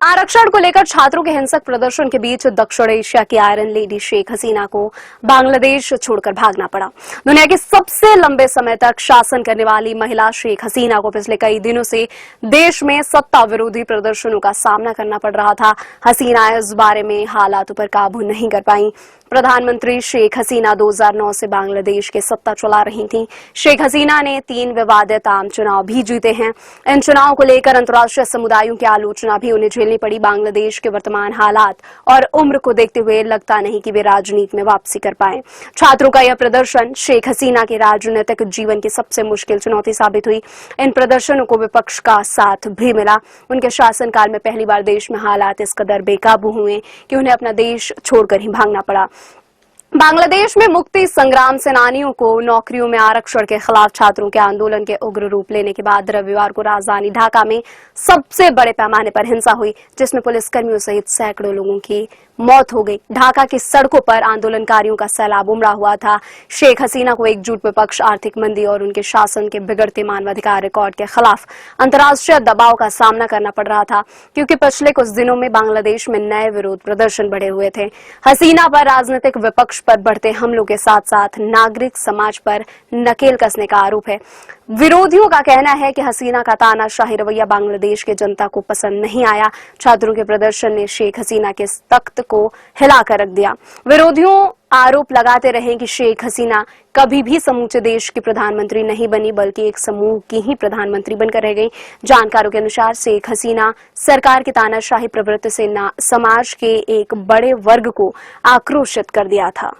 आरक्षण को लेकर छात्रों के हिंसक प्रदर्शन के बीच दक्षिण एशिया की आयरन लेडी शेख हसीना को बांग्लादेश छोड़कर भागना पड़ा। दुनिया की सबसे लंबे समय तक शासन करने वाली महिला शेख हसीना को पिछले कई दिनों से देश में सत्ता विरोधी प्रदर्शनों का सामना करना पड़ रहा था। हसीना इस बारे में हालातों पर काबू नहीं कर पाई। प्रधानमंत्री शेख हसीना 2009 से बांग्लादेश की सत्ता चला रही थीं। शेख हसीना ने 3 विवादित आम चुनाव भी जीते हैं। इन चुनावों को लेकर अंतर्राष्ट्रीय समुदायों की आलोचना भी उन्हें झेलनी पड़ी। बांग्लादेश के वर्तमान हालात और उम्र को देखते हुए लगता नहीं कि वे राजनीति में वापसी कर पाए। छात्रों का यह प्रदर्शन शेख हसीना के राजनीतिक जीवन की सबसे मुश्किल चुनौती साबित हुई। इन प्रदर्शनों को विपक्ष का साथ भी मिला। उनके शासनकाल में पहली बार देश में हालात इस कदर बेकाबू हुए कि उन्हें अपना देश छोड़कर ही भागना पड़ा। बांग्लादेश में मुक्ति संग्राम सेनानियों को नौकरियों में आरक्षण के खिलाफ छात्रों के आंदोलन के उग्र रूप लेने के बाद रविवार को राजधानी ढाका में सबसे बड़े पैमाने पर हिंसा हुई, जिसमें पुलिसकर्मियों सहित सैकड़ों लोगों की मौत हो गई। ढाका की सड़कों पर आंदोलनकारियों का सैलाब उमड़ा हुआ था। शेख हसीना को एकजुट विपक्ष आर्थिक मंदी और उनके शासन के बिगड़ते मानवाधिकार रिकॉर्ड के खिलाफ अंतर्राष्ट्रीय दबाव का सामना करना पड़ रहा था, क्योंकि पिछले कुछ दिनों में बांग्लादेश में नए विरोध प्रदर्शन बढ़े हुए थे। हसीना पर राजनीतिक विपक्ष पर बढ़ते हमलों के साथ साथ नागरिक समाज पर नकेल कसने का आरोप है। विरोधियों का कहना है कि हसीना का तानाशाही रवैया बांग्लादेश की जनता को पसंद नहीं आया। छात्रों के प्रदर्शन ने शेख हसीना के तख्त को हिलाकर रख दिया। विरोधियों आरोप लगाते रहे कि शेख हसीना कभी भी समूचे देश की प्रधानमंत्री नहीं बनी, बल्कि एक समूह की ही प्रधानमंत्री बनकर रह गई। जानकारों के अनुसार शेख हसीना सरकार की तानाशाही प्रवृत्ति से समाज के एक बड़े वर्ग को आक्रोशित कर दिया था।